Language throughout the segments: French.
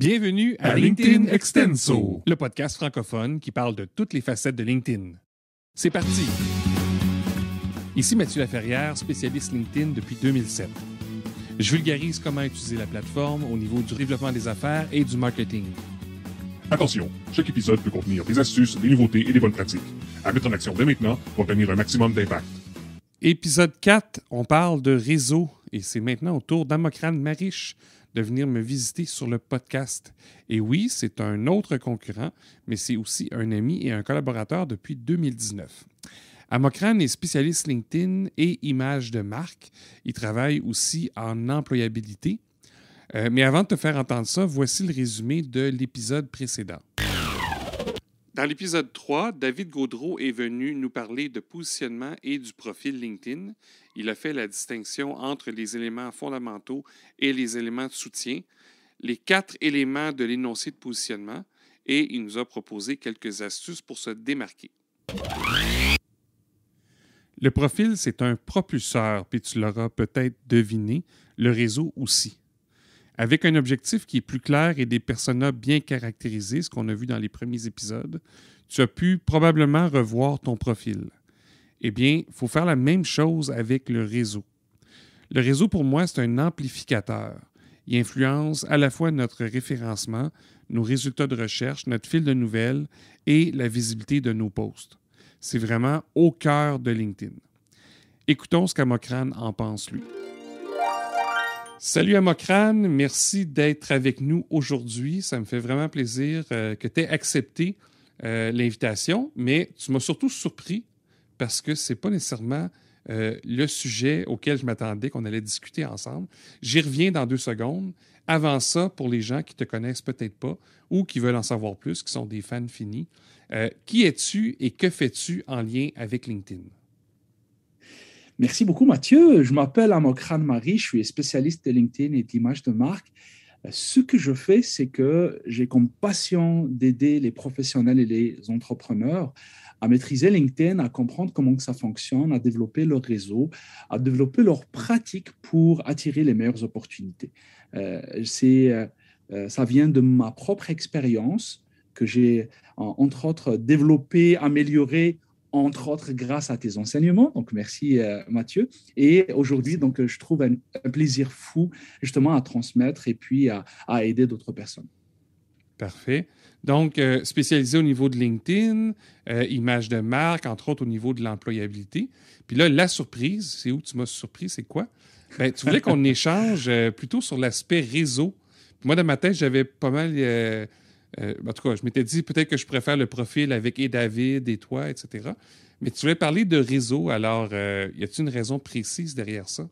Bienvenue à LinkedIn Extenso, le podcast francophone qui parle de toutes les facettes de LinkedIn. C'est parti! Ici Mathieu Laferrière, spécialiste LinkedIn depuis 2007. Je vulgarise comment utiliser la plateforme au niveau du développement des affaires et du marketing. Attention, chaque épisode peut contenir des astuces, des nouveautés et des bonnes pratiques. À mettre en action dès maintenant pour obtenir un maximum d'impact. Épisode 4, on parle de réseau et c'est maintenant au tour d'Amokran Mariche de venir me visiter sur le podcast. Et oui, c'est un autre concurrent, mais c'est aussi un ami et un collaborateur depuis 2019. Amokran est spécialiste LinkedIn et image de marque. Il travaille aussi en employabilité. Mais avant de te faire entendre ça, voici le résumé de l'épisode précédent. Dans l'épisode 3, David Gaudreault est venu nous parler de positionnement et du profil LinkedIn. Il a fait la distinction entre les éléments fondamentaux et les éléments de soutien, les 4 éléments de l'énoncé de positionnement, et il nous a proposé quelques astuces pour se démarquer. Le profil, c'est un propulseur, puis tu l'auras peut-être deviné, le réseau aussi. Avec un objectif qui est plus clair et des personas bien caractérisés, ce qu'on a vu dans les premiers épisodes, tu as pu probablement revoir ton profil. Eh bien, il faut faire la même chose avec le réseau. Le réseau, pour moi, c'est un amplificateur. Il influence à la fois notre référencement, nos résultats de recherche, notre fil de nouvelles et la visibilité de nos posts. C'est vraiment au cœur de LinkedIn. Écoutons ce qu'Amokran en pense, lui. Salut Amokran, merci d'être avec nous aujourd'hui. Ça me fait vraiment plaisir que tu aies accepté l'invitation, mais tu m'as surtout surpris parce que ce n'est pas nécessairement le sujet auquel je m'attendais qu'on allait discuter ensemble. J'y reviens dans 2 secondes. Avant ça, pour les gens qui ne te connaissent peut-être pas ou qui veulent en savoir plus, qui sont des fans finis, qui es-tu et que fais-tu en lien avec LinkedIn? Merci beaucoup, Mathieu. Je m'appelle Amokran Mariche, je suis spécialiste de LinkedIn et d'image de marque. Ce que je fais, c'est que j'ai comme passion d'aider les professionnels et les entrepreneurs à maîtriser LinkedIn, à comprendre comment ça fonctionne, à développer leur réseau, à développer leurs pratiques pour attirer les meilleures opportunités. Ça vient de ma propre expérience que j'ai, entre autres, développée, améliorée, entre autres grâce à tes enseignements. Donc, merci Mathieu. Et aujourd'hui, donc, je trouve un plaisir fou justement à transmettre et puis à aider d'autres personnes. Parfait. Donc, spécialisé au niveau de LinkedIn, image de marque, entre autres au niveau de l'employabilité. Puis là, la surprise, c'est où tu m'as surpris, c'est quoi? Ben, tu voulais qu'on échange plutôt sur l'aspect réseau. Puis moi, dans ma tête, j'avais pas mal... en tout cas, je m'étais dit peut-être que je préfère le profil avec David et toi, etc. Mais tu voulais parler de réseau, alors y a-t-il une raison précise derrière ça?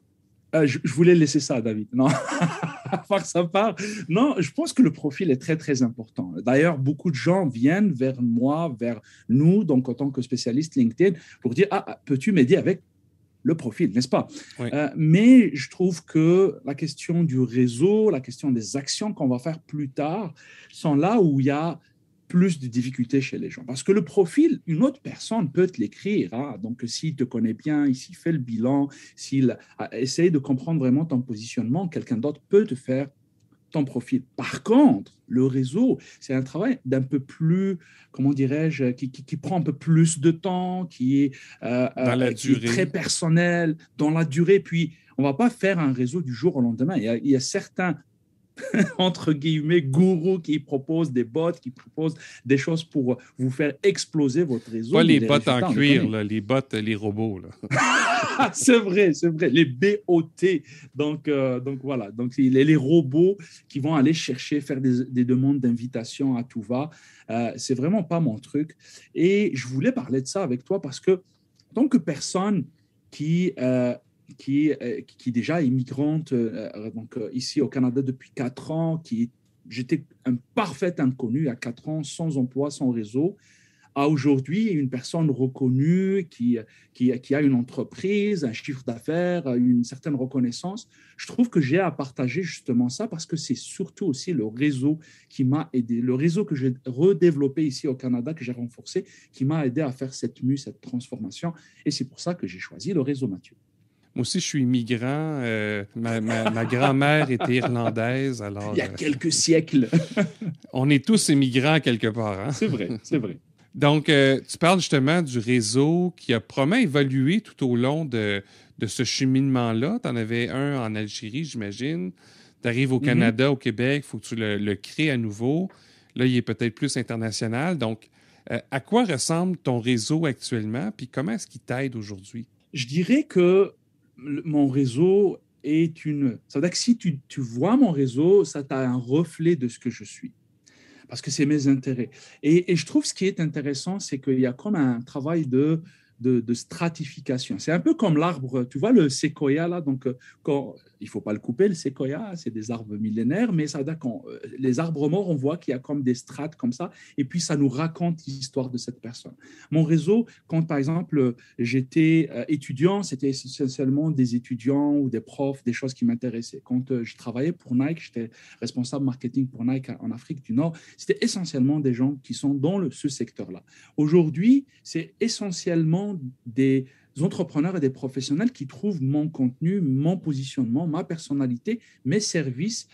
Je voulais laisser ça, David. Non, à part ça part. Non, je pense que le profil est très, très important. D'ailleurs, beaucoup de gens viennent vers moi, vers nous, donc en tant que spécialiste LinkedIn, pour dire, peux-tu m'aider avec le profil, n'est-ce pas? Oui. Mais je trouve que la question du réseau, la question des actions qu'on va faire plus tard, sont là où il y a plus de difficultés chez les gens. Parce que le profil, une autre personne peut te l'écrire. Hein? Donc, s'il te connaît bien, s'il fait le bilan, s'il essaye de comprendre vraiment ton positionnement, quelqu'un d'autre peut te faire ton profil. Par contre, le réseau, c'est un travail d'un peu plus, comment dirais-je, qui prend un peu plus de temps, qui est très personnel, dans la durée. Puis, on ne va pas faire un réseau du jour au lendemain. Il y a certains entre guillemets, gourous qui proposent des bots, qui proposent des choses pour vous faire exploser votre réseau. Pas les bots en cuir, là, les bots, les robots. Là. C'est vrai, les BOT. Donc voilà, donc les robots qui vont aller chercher, faire des demandes d'invitation à tout va. C'est vraiment pas mon truc. Et je voulais parler de ça avec toi parce que, en tant que personne qui déjà est immigrante ici au Canada depuis 4 ans, j'étais un parfait inconnu à 4 ans, sans emploi, sans réseau, à aujourd'hui une personne reconnue qui a une entreprise, un chiffre d'affaires, une certaine reconnaissance. Je trouve que j'ai à partager justement ça parce que c'est surtout aussi le réseau qui m'a aidé, le réseau que j'ai redéveloppé ici au Canada, que j'ai renforcé, qui m'a aidé à faire cette transformation. Et c'est pour ça que j'ai choisi le réseau, Mathieu. Moi aussi, je suis immigrant. Ma grand-mère était irlandaise. Alors, Il y a quelques siècles. on est tous immigrants quelque part. Hein? C'est vrai, c'est vrai. Donc, tu parles justement du réseau qui a probablement évolué tout au long de ce cheminement-là. Tu en avais un en Algérie, j'imagine. Tu arrives au Canada, au Québec, il faut que tu le crées à nouveau. Là, il est peut-être plus international. Donc, à quoi ressemble ton réseau actuellement? Puis comment est-ce qu'il t'aide aujourd'hui? Je dirais que mon réseau est une... Ça veut dire que si tu vois mon réseau, ça t'a un reflet de ce que je suis. Parce que c'est mes intérêts. Et je trouve ce qui est intéressant, c'est qu'il y a comme un travail de stratification. C'est un peu comme l'arbre, tu vois le séquoia là, donc il ne faut pas le couper, le séquoia, c'est des arbres millénaires, mais ça veut dire que les arbres morts, on voit qu'il y a comme des strates comme ça, et puis ça nous raconte l'histoire de cette personne. Mon réseau, quand par exemple j'étais étudiant, c'était essentiellement des étudiants ou des profs, des choses qui m'intéressaient. Quand je travaillais pour Nike, j'étais responsable marketing pour Nike en Afrique du Nord, c'était essentiellement des gens qui sont dans ce secteur-là. Aujourd'hui, c'est essentiellement des entrepreneurs et des professionnels qui trouvent mon contenu, mon positionnement, ma personnalité, mes services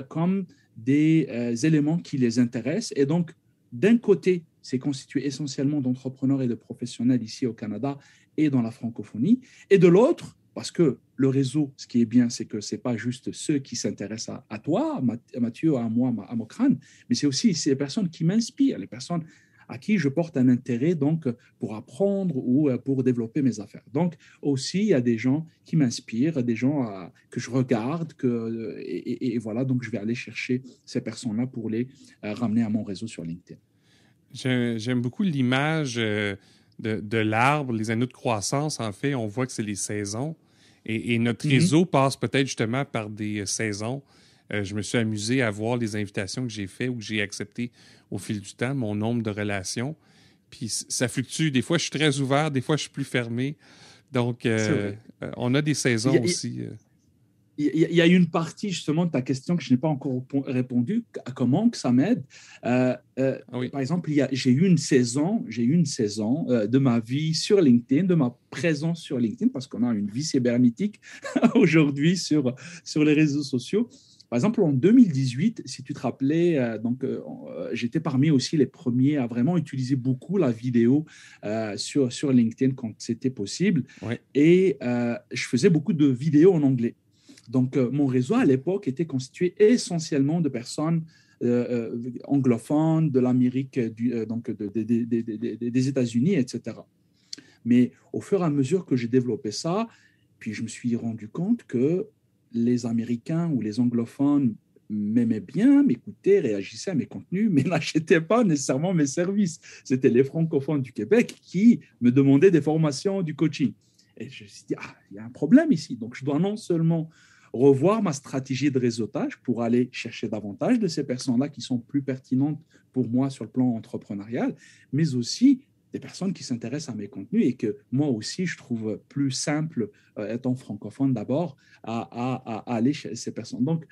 comme des éléments qui les intéressent. Et donc, d'un côté, c'est constitué essentiellement d'entrepreneurs et de professionnels ici au Canada et dans la francophonie. Et de l'autre, parce que le réseau, ce qui est bien, c'est que ce n'est pas juste ceux qui s'intéressent à toi, à Mathieu, à moi, à Mokrane, mais c'est aussi ces personnes qui m'inspirent, les personnes à qui je porte un intérêt donc pour apprendre ou pour développer mes affaires. Donc aussi, il y a des gens qui m'inspirent, des gens que je regarde, et voilà, donc je vais aller chercher ces personnes-là pour les ramener à mon réseau sur LinkedIn. J'aime beaucoup l'image de l'arbre, les anneaux de croissance. En fait, on voit que c'est les saisons. Et notre réseau passe peut-être justement par des saisons. Je me suis amusé à voir les invitations que j'ai faites ou que j'ai acceptées au fil du temps, mon nombre de relations. Puis ça fluctue. Des fois, je suis très ouvert, des fois, je suis plus fermé. Donc, on a des saisons aussi. Il y a une partie justement de ta question que je n'ai pas encore répondu. Comment que ça m'aide? Oui. Par exemple, j'ai eu une saison de ma vie sur LinkedIn, de ma présence sur LinkedIn, parce qu'on a une vie cybernétique aujourd'hui sur les réseaux sociaux. Par exemple, en 2018, si tu te rappelais, j'étais parmi aussi les premiers à vraiment utiliser beaucoup la vidéo sur LinkedIn quand c'était possible. Oui. Et je faisais beaucoup de vidéos en anglais. Donc, mon réseau à l'époque était constitué essentiellement de personnes anglophones, de l'Amérique, des États-Unis, etc. Mais au fur et à mesure que j'ai développé ça, puis je me suis rendu compte que les Américains ou les anglophones m'aimaient bien, m'écoutaient, réagissaient à mes contenus, mais n'achetaient pas nécessairement mes services. C'était les francophones du Québec qui me demandaient des formations, du coaching. Et je me suis dit, il y a un problème ici. Donc, je dois non seulement revoir ma stratégie de réseautage pour aller chercher davantage de ces personnes-là qui sont plus pertinentes pour moi sur le plan entrepreneurial, mais aussi des personnes qui s'intéressent à mes contenus et que moi aussi, je trouve plus simple, étant francophone d'abord, à aller chez ces personnes. Donc,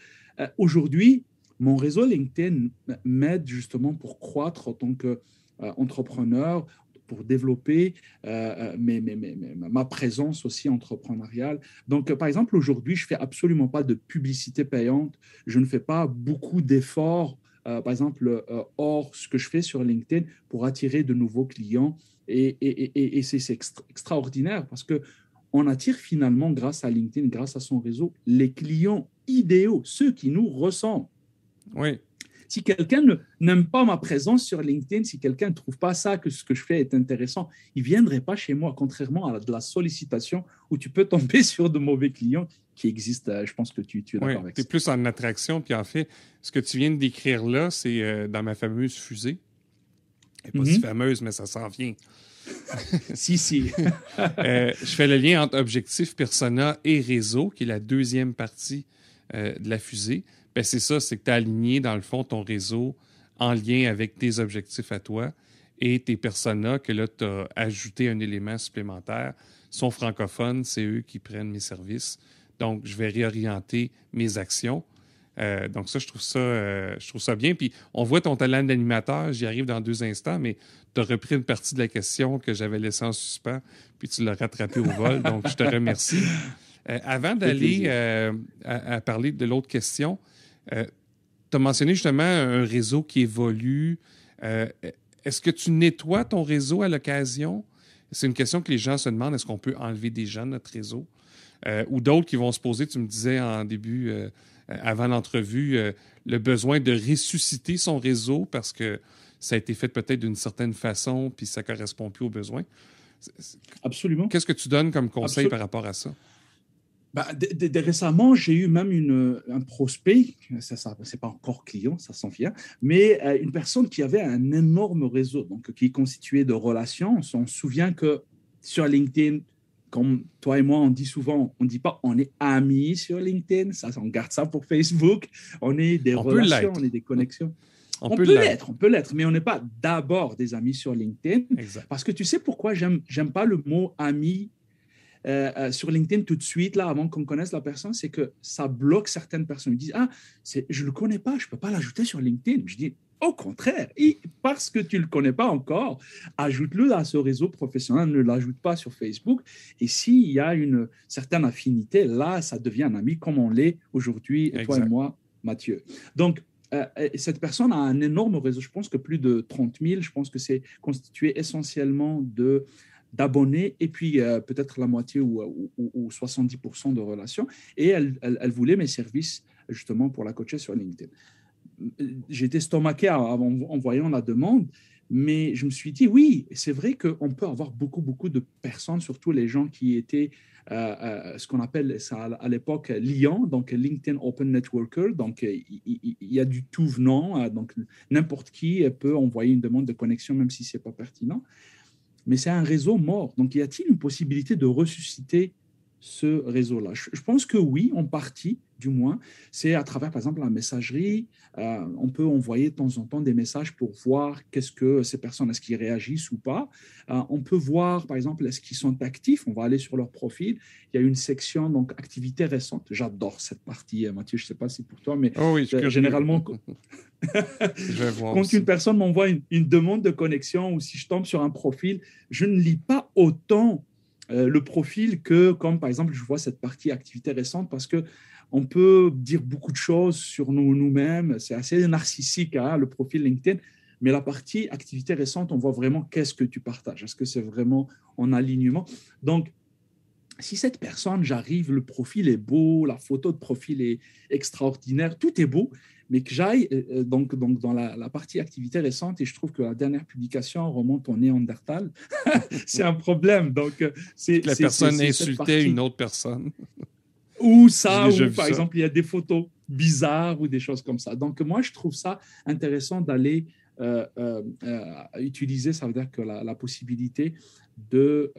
aujourd'hui, mon réseau LinkedIn m'aide justement pour croître en tant qu'entrepreneur, pour développer ma présence aussi entrepreneuriale. Donc, par exemple, aujourd'hui, je ne fais absolument pas de publicité payante. Je ne fais pas beaucoup d'efforts, par exemple, hors ce que je fais sur LinkedIn pour attirer de nouveaux clients. Et c'est extraordinaire parce qu'on attire finalement, grâce à LinkedIn, grâce à son réseau, les clients idéaux, ceux qui nous ressemblent. Oui. Si quelqu'un n'aime pas ma présence sur LinkedIn, si quelqu'un ne trouve pas ça, que ce que je fais est intéressant, il ne viendrait pas chez moi, contrairement à de la sollicitation où tu peux tomber sur de mauvais clients qui existent. Je pense que tu es d'accord avec ça. Tu es plus en attraction. Puis en fait, ce que tu viens de décrire là, c'est dans ma fameuse fusée. Elle n'est pas si fameuse, mais ça s'en vient. Si. Je fais le lien entre objectif, persona et réseau, qui est la deuxième partie de la fusée. Ben c'est ça, c'est que tu as aligné, dans le fond, ton réseau en lien avec tes objectifs à toi et tes personas que là, tu as ajouté un élément supplémentaire. Sont francophones, c'est eux qui prennent mes services. Donc, je vais réorienter mes actions. Donc ça, je trouve ça bien. Puis, on voit ton talent d'animateur. J'y arrive dans 2 instants, mais tu as repris une partie de la question que j'avais laissée en suspens, puis tu l'as rattrapée au vol. Donc, je te remercie. Avant d'aller à parler de l'autre question, tu as mentionné justement un réseau qui évolue. Est-ce que tu nettoies ton réseau à l'occasion? C'est une question que les gens se demandent. Est-ce qu'on peut enlever des gens de notre réseau? Ou d'autres qui vont se poser, tu me disais en début, avant l'entrevue, le besoin de ressusciter son réseau parce que ça a été fait peut-être d'une certaine façon puis ça ne correspond plus aux besoins. Absolument. Qu'est-ce que tu donnes comme conseil par rapport à ça? Récemment, j'ai eu même un prospect, c'est pas encore client, ça s'en vient, mais une personne qui avait un énorme réseau, donc qui est constitué de relations. On se souvient que sur LinkedIn, comme toi et moi, on dit souvent, on ne dit pas on est amis sur LinkedIn, ça, on garde ça pour Facebook, on est des relations, on est des connexions. On peut l'être, mais on n'est pas d'abord des amis sur LinkedIn. Exact. Parce que tu sais pourquoi j'aime pas le mot ami sur LinkedIn tout de suite, là, avant qu'on connaisse la personne, c'est que ça bloque certaines personnes. Ils disent, je ne le connais pas, je ne peux pas l'ajouter sur LinkedIn. Je dis, au contraire, parce que tu ne le connais pas encore, ajoute-le à ce réseau professionnel, ne l'ajoute pas sur Facebook. Et s'il y a une certaine affinité, là, ça devient un ami comme on l'est aujourd'hui, toi et moi, Mathieu. Donc, cette personne a un énorme réseau. Je pense que plus de 30 000, je pense que c'est constitué essentiellement d'abonnés et puis peut-être la moitié ou 70% de relations. Et elle voulait mes services justement pour la coacher sur LinkedIn. J'étais estomaqué en voyant la demande, mais je me suis dit, oui, c'est vrai qu'on peut avoir beaucoup de personnes, surtout les gens qui étaient ce qu'on appelle ça à l'époque liant, donc LinkedIn Open Networker. Donc, il y a du tout venant. Donc, n'importe qui peut envoyer une demande de connexion, même si ce n'est pas pertinent. Mais c'est un réseau mort. Donc, y a-t-il une possibilité de ressusciter ce réseau-là? Je pense que oui, en partie, du moins. C'est à travers, par exemple, la messagerie. On peut envoyer de temps en temps des messages pour voir qu'est-ce que ces personnes, est-ce qu'ils réagissent ou pas. On peut voir, par exemple, est-ce qu'ils sont actifs. On va aller sur leur profil. Il y a une section, donc, activités récentes. J'adore cette partie, Mathieu. Je ne sais pas si pour toi, mais généralement... Quand une personne m'envoie une demande de connexion ou si je tombe sur un profil, je ne lis pas autant le profil que comme par exemple je vois cette partie activité récente parce que on peut dire beaucoup de choses sur nous-mêmes. C'est assez narcissique le profil LinkedIn, mais la partie activité récente, on voit vraiment qu'est-ce que tu partages. Est-ce que c'est vraiment en alignement? Donc, si cette personne, j'arrive, le profil est beau, la photo de profil est extraordinaire, tout est beau, mais que j'aille donc dans la partie activité récente et je trouve que la dernière publication remonte au Néandertal, c'est un problème. Donc, la personne insultait une autre personne. Ou ça, ou par exemple, il y a des photos bizarres ou des choses comme ça. Donc, moi, je trouve ça intéressant d'aller utiliser, ça veut dire que la possibilité de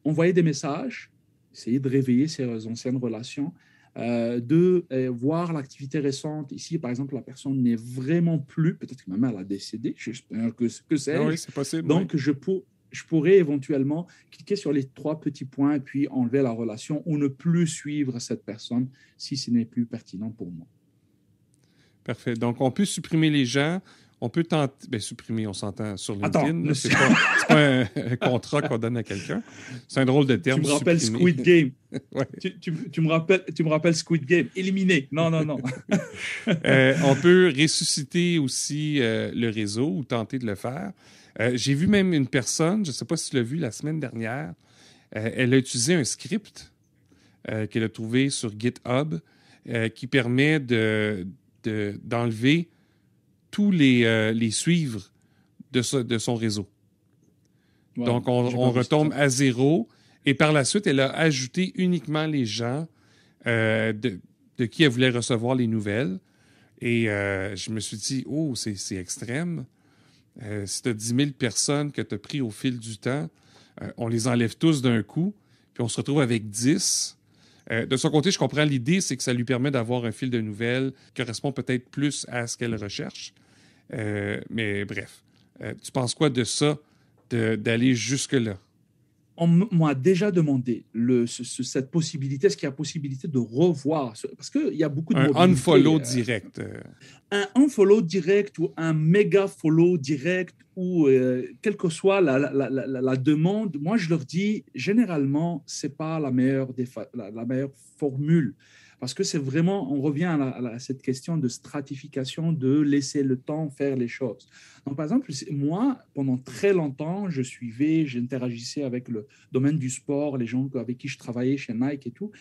envoyer des messages, essayer de réveiller ces anciennes relations, de voir l'activité récente. Ici, par exemple, la personne n'est vraiment plus, peut-être que même elle a décédé, j'espère que c'est. Oui, c'est possible. Donc, je pourrais éventuellement cliquer sur les 3 petits points et puis enlever la relation ou ne plus suivre cette personne si ce n'est plus pertinent pour moi. Parfait. Donc, on peut supprimer les gens. On peut tenter... supprimer, on s'entend sur LinkedIn. Attends, c'est pas un contrat qu'on donne à quelqu'un. C'est un drôle de terme. Tu me rappelles Squid Game. Ouais. Tu me rappelles Squid Game. Éliminer. Non. On peut ressusciter aussi le réseau ou tenter de le faire. J'ai vu même une personne, je ne sais pas si tu l'as vu la semaine dernière, elle a utilisé un script qu'elle a trouvé sur GitHub qui permet d'enlever tous les suivre de son réseau. Ouais, donc, on retombe à zéro. Et par la suite, elle a ajouté uniquement les gens de qui elle voulait recevoir les nouvelles. Et je me suis dit, c'est extrême. Si tu as 10 000 personnes que tu as pris au fil du temps, on les enlève tous d'un coup, puis on se retrouve avec 10. De son côté, je comprends l'idée, c'est que ça lui permet d'avoir un fil de nouvelles qui correspond peut-être plus à ce qu'elle recherche. Mais bref, tu penses quoi de ça, d'aller jusque-là? m'a déjà demandé cette possibilité, est-ce qu'il y a possibilité de revoir, parce qu'il y a beaucoup de Un mobilité. unfollow direct. Un unfollow direct ou un méga follow direct ou quelle que soit la demande, moi je leur dis généralement c'est pas la meilleure la meilleure formule parce que c'est vraiment, on revient à cette question de stratification, de laisser le temps faire les choses. Donc par exemple, moi pendant très longtemps j'interagissais avec le domaine du sport, les gens avec qui je travaillais chez Nike et tout.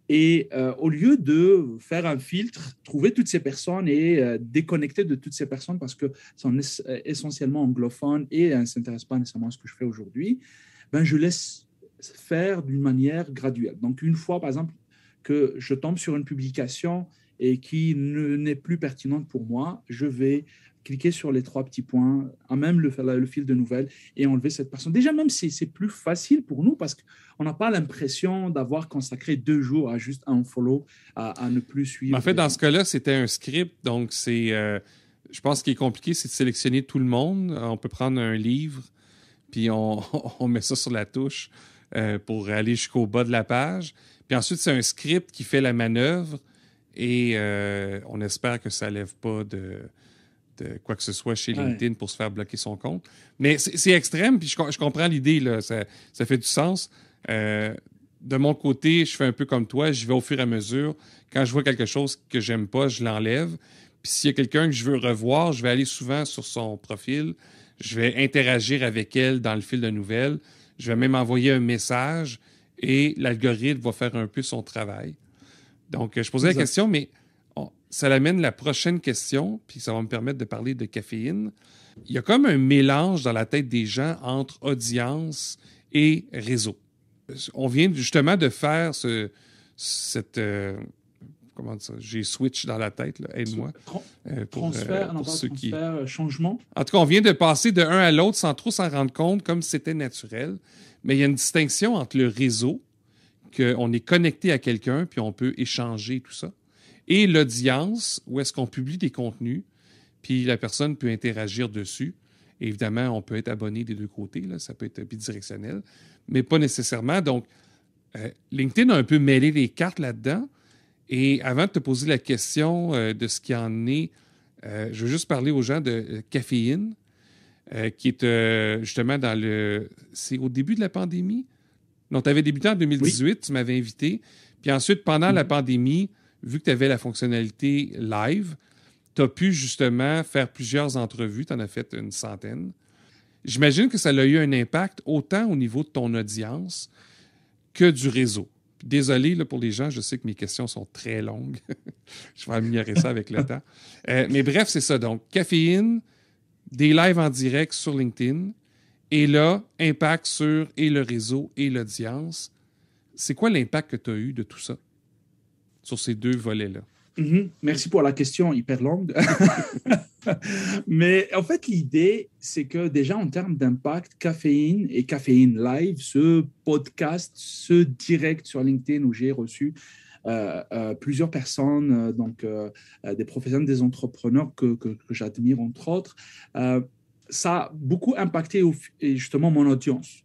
Et au lieu de faire un filtre, trouver toutes ces personnes et déconnecter de toutes ces personnes parce que sont essentiellement anglophones et ne s'intéressent pas nécessairement à ce que je fais aujourd'hui, ben, je laisse faire d'une manière graduelle. Donc, une fois, par exemple, que je tombe sur une publication et qui n'est plus pertinente pour moi, je vais cliquer sur les 3 petits points, à même le fil de nouvelles et enlever cette personne. Déjà, même si c'est plus facile pour nous parce qu'on n'a pas l'impression d'avoir consacré 2 jours à juste un follow, à ne plus suivre. En fait, dans ce cas-là, c'était un script, donc c'est... je pense qu'il est compliqué, c'est de sélectionner tout le monde. On peut prendre un livre, puis on met ça sur la touche pour aller jusqu'au bas de la page. Puis ensuite, c'est un script qui fait la manœuvre et on espère que ça ne lève pas de quoi que ce soit chez LinkedIn pour se faire bloquer son compte. Mais c'est extrême, puis je comprends l'idée, là, ça fait du sens. De mon côté, je fais un peu comme toi, j'y vais au fur et à mesure. Quand je vois quelque chose que j'aime pas, je l'enlève. Puis s'il y a quelqu'un que je veux revoir, je vais aller souvent sur son profil, je vais interagir avec elle dans le fil de nouvelles, je vais même envoyer un message et l'algorithme va faire un peu son travail. Donc, je posais la question, mais ça l'amène la prochaine question, puis ça va me permettre de parler de caféine. Il y a comme un mélange dans la tête des gens entre audience et réseau. On vient justement de faire cette... comment dire ça? J'ai switch dans la tête, là. Aide-moi. Transfert, changement. En tout cas, on vient de passer de un à l'autre sans trop s'en rendre compte, comme si c'était naturel. Mais il y a une distinction entre le réseau, qu'on est connecté à quelqu'un, puis on peut échanger tout ça, et l'audience, où est-ce qu'on publie des contenus, puis la personne peut interagir dessus. Et évidemment, on peut être abonné des deux côtés, là, ça peut être bidirectionnel, mais pas nécessairement. Donc, LinkedIn a un peu mêlé les cartes là-dedans. Et avant de te poser la question de ce qu'il en est, je veux juste parler aux gens de caféine, qui est justement dans le... C'est au début de la pandémie? Donc, tu avais débuté en 2018, oui. Tu m'avais invité. Puis ensuite, pendant la pandémie, vu que tu avais la fonctionnalité live, tu as pu justement faire plusieurs entrevues. Tu en as fait une centaine. J'imagine que ça a eu un impact autant au niveau de ton audience que du réseau. Puis désolé là, pour les gens, je sais que mes questions sont très longues. Je vais améliorer ça avec le temps. Mais bref, c'est ça. Donc, caféine, des lives en direct sur LinkedIn, et là, impact sur et le réseau et l'audience. C'est quoi l'impact que tu as eu de tout ça sur ces deux volets-là? Merci pour la question hyper longue. Mais en fait, l'idée, c'est que déjà en termes d'impact, Caféine et Caféine Live, ce podcast, ce direct sur LinkedIn où j'ai reçu plusieurs personnes, des professionnels, des entrepreneurs que j'admire entre autres, ça a beaucoup impacté justement mon audience.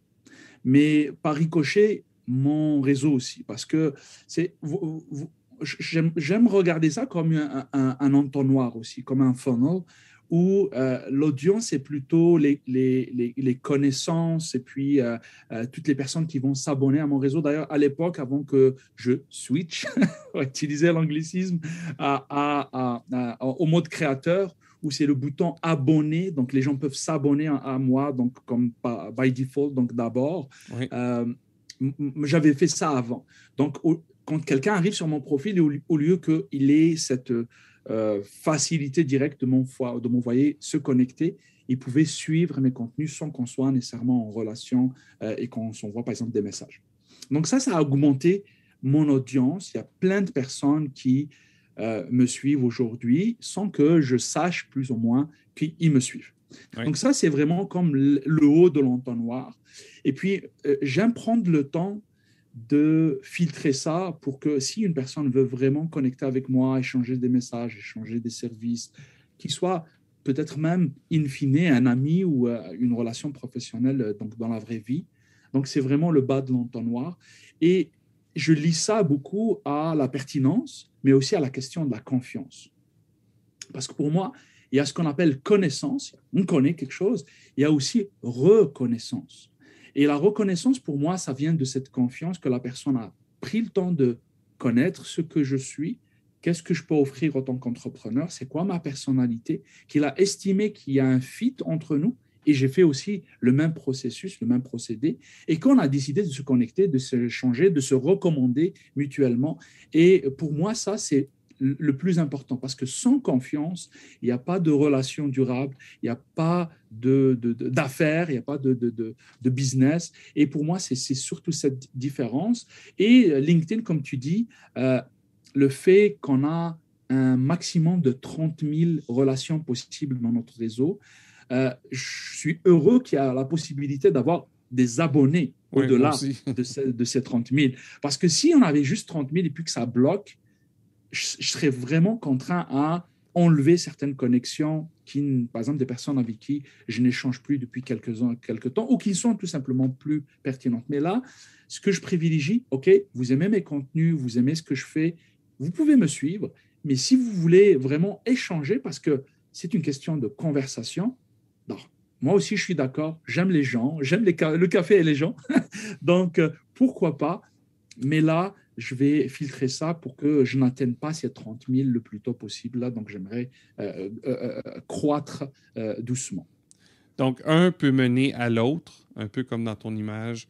Mais par ricochet, mon réseau aussi, parce que j'aime regarder ça comme un entonnoir aussi, comme un funnel, où l'audience est plutôt les connaissances et puis toutes les personnes qui vont s'abonner à mon réseau. D'ailleurs, à l'époque, avant que je switch, pour utiliser l'anglicisme, au mode créateur, où c'est le bouton abonner, donc les gens peuvent s'abonner à moi, donc comme by default, donc d'abord. Oui. J'avais fait ça avant. Donc, quand quelqu'un arrive sur mon profil, au lieu qu'il ait cette facilité directe de m'envoyer se connecter, il pouvait suivre mes contenus sans qu'on soit nécessairement en relation et qu'on s'envoie par exemple des messages. Donc ça a augmenté mon audience. Il y a plein de personnes qui me suivent aujourd'hui sans que je sache plus ou moins qu'ils me suivent. Oui. Donc ça, c'est vraiment comme le haut de l'entonnoir. Et puis, j'aime prendre le temps de filtrer ça pour que si une personne veut vraiment connecter avec moi, échanger des messages, échanger des services, qu'il soit peut-être même in fine un ami ou une relation professionnelle donc dans la vraie vie, Donc, c'est vraiment le bas de l'entonnoir. Et je lis ça beaucoup à la pertinence, mais aussi à la question de la confiance. Parce que pour moi, il y a ce qu'on appelle connaissance, on connaît quelque chose, il y a aussi reconnaissance. Et la reconnaissance, pour moi, ça vient de cette confiance que la personne a pris le temps de connaître ce que je suis, qu'est-ce que je peux offrir en tant qu'entrepreneur, c'est quoi ma personnalité, qu'il a estimé qu'il y a un fit entre nous, et j'ai fait aussi le même processus, le même procédé, et qu'on a décidé de se connecter, de se changer, de se recommander mutuellement. Et pour moi, ça, c'est le plus important, parce que sans confiance, il n'y a pas de relation durable, il n'y a pas d'affaires, il n'y a pas de business. Et pour moi, c'est surtout cette différence. Et LinkedIn, comme tu dis, le fait qu'on a un maximum de 30 000 relations possibles dans notre réseau, je suis heureux qu'il y a la possibilité d'avoir des abonnés au-delà de ces 30 000. Parce que si on avait juste 30 000 et puis que ça bloque, je serais vraiment contraint à enlever certaines connexions, par exemple des personnes avec qui je n'échange plus depuis quelques temps ou qui sont tout simplement plus pertinentes. Mais là, ce que je privilégie, OK, vous aimez mes contenus, vous aimez ce que je fais, vous pouvez me suivre, mais si vous voulez vraiment échanger, parce que c'est une question de conversation, non, moi aussi je suis d'accord, j'aime les gens, j'aime le café et les gens, donc pourquoi pas, mais là, je vais filtrer ça pour que je n'atteigne pas ces 30 000 le plus tôt possible. Là, donc, j'aimerais croître doucement. Donc, un peut mener à l'autre, un peu comme dans ton image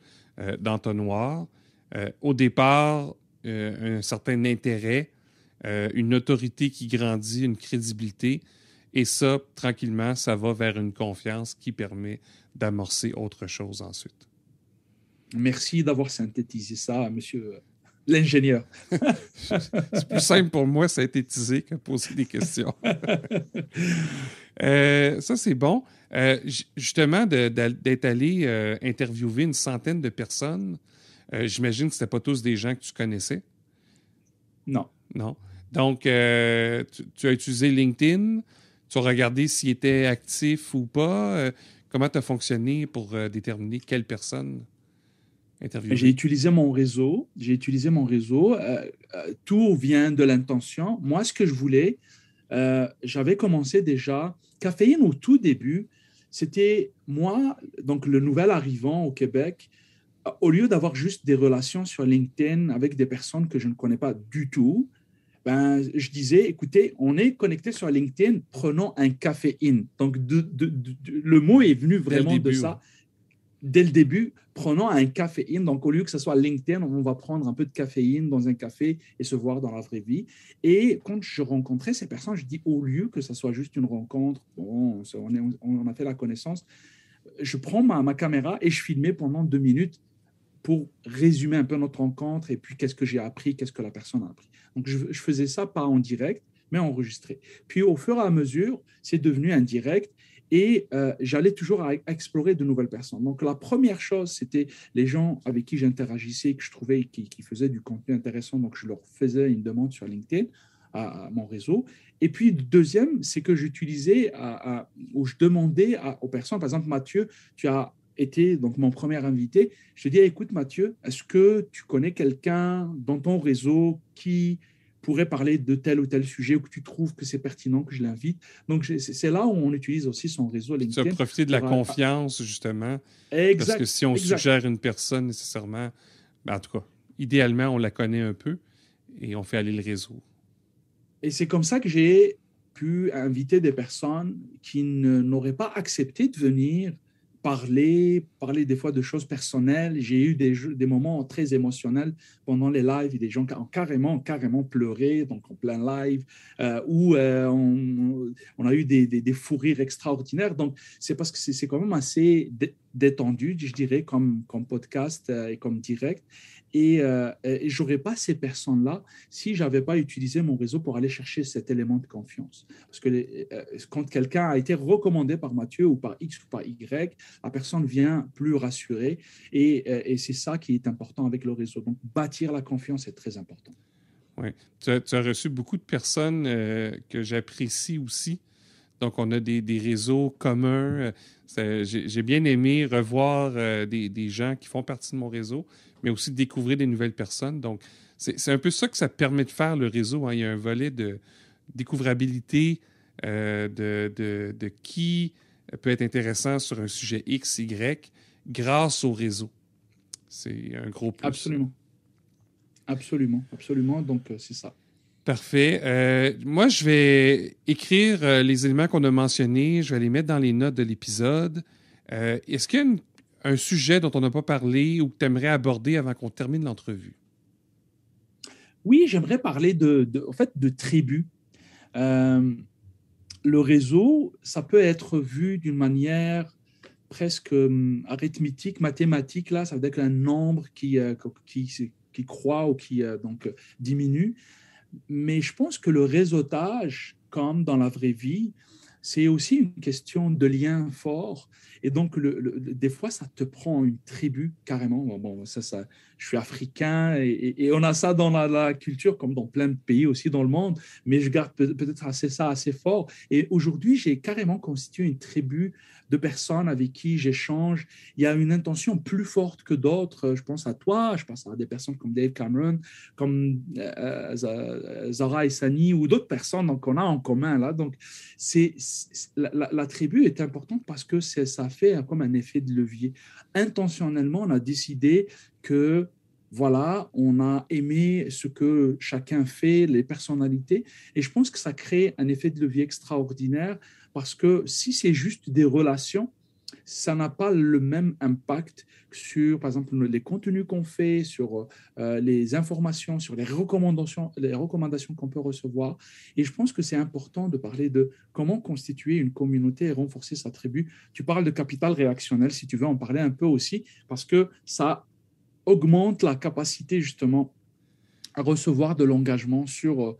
d'entonnoir. Au départ, un certain intérêt, une autorité qui grandit, une crédibilité. Et ça, tranquillement, ça va vers une confiance qui permet d'amorcer autre chose ensuite. Merci d'avoir synthétisé ça, monsieur l'ingénieur. C'est plus simple pour moi synthétiser que poser des questions. Ça, c'est bon. Justement, d'être allé interviewer une centaine de personnes, j'imagine que ce n'étaient pas tous des gens que tu connaissais. Non. Non. Donc, tu as utilisé LinkedIn, tu as regardé s'il était actif ou pas. Comment tu as fonctionné pour déterminer quelle personne interviewer? J'ai utilisé mon réseau. Tout vient de l'intention. Moi, ce que je voulais, j'avais commencé déjà. Caféine, au tout début, c'était moi, donc le nouvel arrivant au Québec, au lieu d'avoir juste des relations sur LinkedIn avec des personnes que je ne connais pas du tout, ben, je disais, écoutez, on est connecté sur LinkedIn, prenons un café-in. Donc, le mot est venu vraiment de ça. Dès le début, prenons un café-in. Donc, au lieu que ce soit LinkedIn, on va prendre un peu de caféine dans un café et se voir dans la vraie vie. Et quand je rencontrais ces personnes, je dis, au lieu que ce soit juste une rencontre, bon, on a fait la connaissance, je prends ma caméra et je filmais pendant 2 minutes pour résumer un peu notre rencontre et puis qu'est-ce que j'ai appris, qu'est-ce que la personne a appris. Donc, je faisais ça pas en direct, mais enregistré. Puis, au fur et à mesure, c'est devenu un direct et j'allais toujours à explorer de nouvelles personnes. Donc, la première chose, c'était les gens avec qui j'interagissais, que je trouvais qui faisaient du contenu intéressant. Donc, je leur faisais une demande sur LinkedIn, à mon réseau. Et puis, le deuxième, c'est que j'utilisais, où je demandais aux personnes, par exemple, Mathieu, tu as été donc mon premier invité. Je te dis, écoute Mathieu, est-ce que tu connais quelqu'un dans ton réseau qui pourrait parler de tel ou tel sujet ou que tu trouves que c'est pertinent que je l'invite? Donc, c'est là où on utilise aussi son réseau LinkedIn. Tu as profité de la confiance, justement. Exact. Parce que si on suggère une personne nécessairement, ben, en tout cas, idéalement, on la connaît un peu et on fait aller le réseau. Et c'est comme ça que j'ai pu inviter des personnes qui n'auraient pas accepté de venir parler des fois de choses personnelles. J'ai eu des moments très émotionnels pendant les lives et des gens qui ont carrément pleuré, donc en plein live, où on a eu des fous rires extraordinaires. Donc, c'est parce que c'est quand même assez détendu, je dirais, comme podcast et comme direct. Et je n'aurais pas ces personnes-là si je n'avais pas utilisé mon réseau pour aller chercher cet élément de confiance. Parce que quand quelqu'un a été recommandé par Mathieu ou par X ou par Y, la personne vient plus rassurée. Et c'est ça qui est important avec le réseau. Donc, bâtir la confiance est très important. Oui. Tu as reçu beaucoup de personnes que j'apprécie aussi Donc, on a des réseaux communs. J'ai bien aimé revoir des gens qui font partie de mon réseau, mais aussi découvrir des nouvelles personnes. Donc, c'est un peu ça que ça permet de faire, le réseau, hein. Il y a un volet de découvrabilité de qui peut être intéressant sur un sujet X, Y, grâce au réseau. C'est un gros plus. Absolument. Absolument, absolument. Donc, c'est ça. Parfait. Moi, je vais écrire les éléments qu'on a mentionnés. Je vais les mettre dans les notes de l'épisode. Est-ce qu'il y a un sujet dont on n'a pas parlé ou que tu aimerais aborder avant qu'on termine l'entrevue? Oui, j'aimerais parler en fait, de tribus. Le réseau, ça peut être vu d'une manière presque arithmétique, mathématique. Là, ça veut dire qu'un nombre qui croît ou qui diminue. Mais je pense que le réseautage, comme dans la vraie vie, c'est aussi une question de lien fort. Et donc, des fois, ça te prend une tribu carrément. Bon, je suis africain et on a ça dans la culture, comme dans plein de pays aussi dans le monde, mais je garde peut-être ça assez fort. Et aujourd'hui, j'ai carrément constitué une tribu de personnes avec qui j'échange. Il y a une intention plus forte que d'autres. Je pense à toi, je pense à des personnes comme Dave Cameron, comme Zara Essani ou d'autres personnes qu'on a en commun là. Donc, la tribu est importante parce que ça fait comme un effet de levier. Intentionnellement, on a décidé que voilà, on a aimé ce que chacun fait, les personnalités, et je pense que ça crée un effet de levier extraordinaire parce que si c'est juste des relations, ça n'a pas le même impact sur, par exemple, les contenus qu'on fait, sur les informations, sur les recommandations qu'on peut recevoir. Et je pense que c'est important de parler de comment constituer une communauté et renforcer sa tribu. Tu parles de capital réactionnel, si tu veux en parler un peu aussi, parce que ça augmente la capacité justement à recevoir de l'engagement sur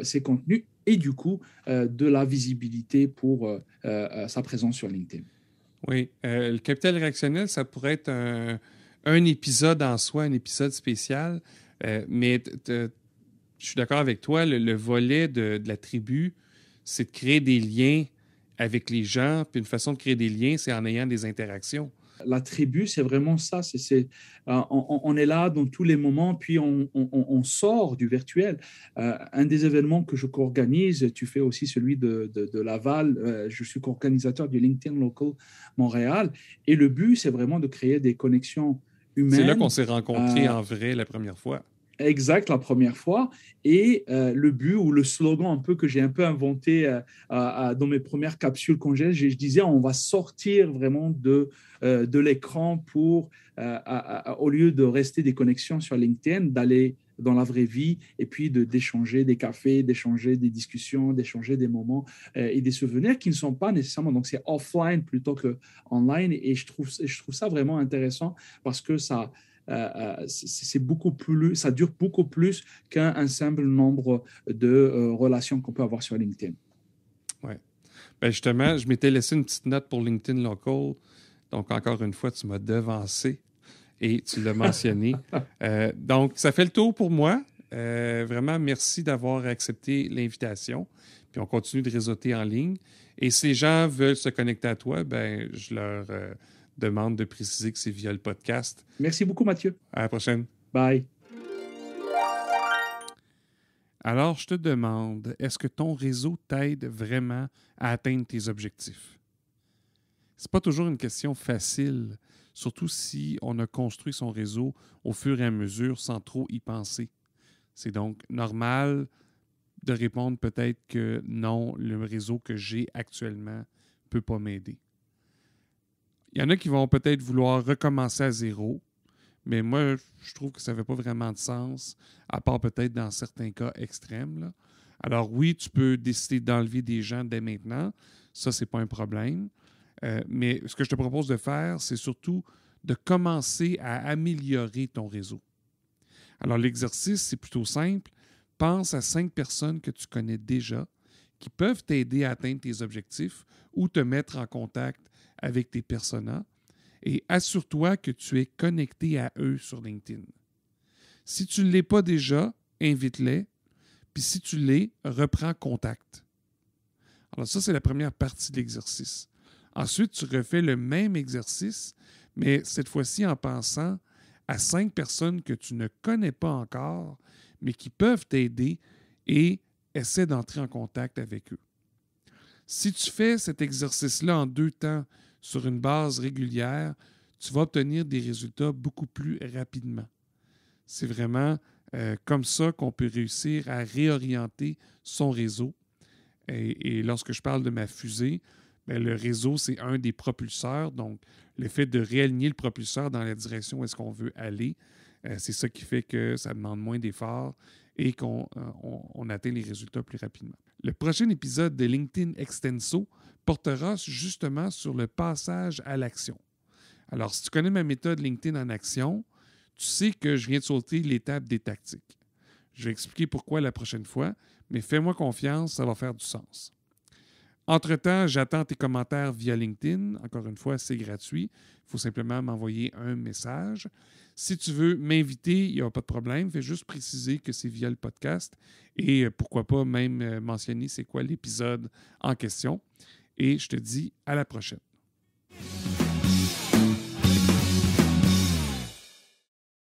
ces contenus et du coup de la visibilité pour sa présence sur LinkedIn. Oui, le capital réactionnel, ça pourrait être un épisode en soi, un épisode spécial, mais je suis d'accord avec toi, le volet de la tribu, c'est de créer des liens avec les gens, puis une façon de créer des liens, c'est en ayant des interactions. La tribu, c'est vraiment ça. On est là dans tous les moments, puis on sort du virtuel. Un des événements que je co-organise, tu fais aussi celui de Laval. Je suis co-organisateur du LinkedIn Local Montréal. Et le but, c'est vraiment de créer des connexions humaines. C'est là qu'on s'est rencontrés en vrai la première fois. Exact, la première fois. Et le but ou le slogan un peu que j'ai un peu inventé dans mes premières capsules congèles, je disais on va sortir vraiment de l'écran pour, au lieu de rester des connexions sur LinkedIn, d'aller dans la vraie vie et puis d'échanger des cafés, d'échanger des discussions, d'échanger des moments et des souvenirs qui ne sont pas nécessairement, donc c'est offline plutôt que online. Et je trouve ça vraiment intéressant parce que c'est beaucoup plus, ça dure beaucoup plus qu'un simple nombre de relations qu'on peut avoir sur LinkedIn. Oui. Ben justement, je m'étais laissé une petite note pour LinkedIn Local. Donc, encore une fois, tu m'as devancé et tu l'as mentionné. Donc, ça fait le tour pour moi. Vraiment, merci d'avoir accepté l'invitation. Puis, on continue de réseauter en ligne. Et si les gens veulent se connecter à toi, ben, je leur demande de préciser que c'est via le podcast. Merci beaucoup, Mathieu. À la prochaine. Bye. Alors, je te demande, est-ce que ton réseau t'aide vraiment à atteindre tes objectifs? C'est pas toujours une question facile, surtout si on a construit son réseau au fur et à mesure sans trop y penser. C'est donc normal de répondre peut-être que non, le réseau que j'ai actuellement ne peut pas m'aider. Il y en a qui vont peut-être vouloir recommencer à zéro, mais moi, je trouve que ça ne fait pas vraiment de sens, à part peut-être dans certains cas extrêmes, là. Alors oui, tu peux décider d'enlever des gens dès maintenant. Ça, ce n'est pas un problème. Mais ce que je te propose de faire, c'est surtout de commencer à améliorer ton réseau. Alors l'exercice, c'est plutôt simple. Pense à 5 personnes que tu connais déjà qui peuvent t'aider à atteindre tes objectifs ou te mettre en contact avec tes personas. Et assure-toi que tu es connecté à eux sur LinkedIn. Si tu ne l'es pas déjà, invite-les. Puis si tu l'es, reprends contact. Alors ça, c'est la première partie de l'exercice. Ensuite, tu refais le même exercice, mais cette fois-ci en pensant à 5 personnes que tu ne connais pas encore, mais qui peuvent t'aider et essaie d'entrer en contact avec eux. Si tu fais cet exercice-là en 2 temps sur une base régulière, tu vas obtenir des résultats beaucoup plus rapidement. C'est vraiment comme ça qu'on peut réussir à réorienter son réseau. Et lorsque je parle de ma fusée, bien, le réseau, c'est un des propulseurs. Donc, le fait de réaligner le propulseur dans la direction où est-ce qu'on veut aller, c'est ça qui fait que ça demande moins d'efforts et qu'on atteint les résultats plus rapidement. Le prochain épisode de LinkedIn Extenso portera justement sur le passage à l'action. Alors, si tu connais ma méthode LinkedIn en action, tu sais que je viens de sauter l'étape des tactiques. Je vais expliquer pourquoi la prochaine fois, mais fais-moi confiance, ça va faire du sens. Entre-temps, j'attends tes commentaires via LinkedIn. Encore une fois, c'est gratuit. Il faut simplement m'envoyer un message. Si tu veux m'inviter, il n'y a pas de problème. Fais juste préciser que c'est via le podcast et pourquoi pas même mentionner c'est quoi l'épisode en question. Et je te dis à la prochaine.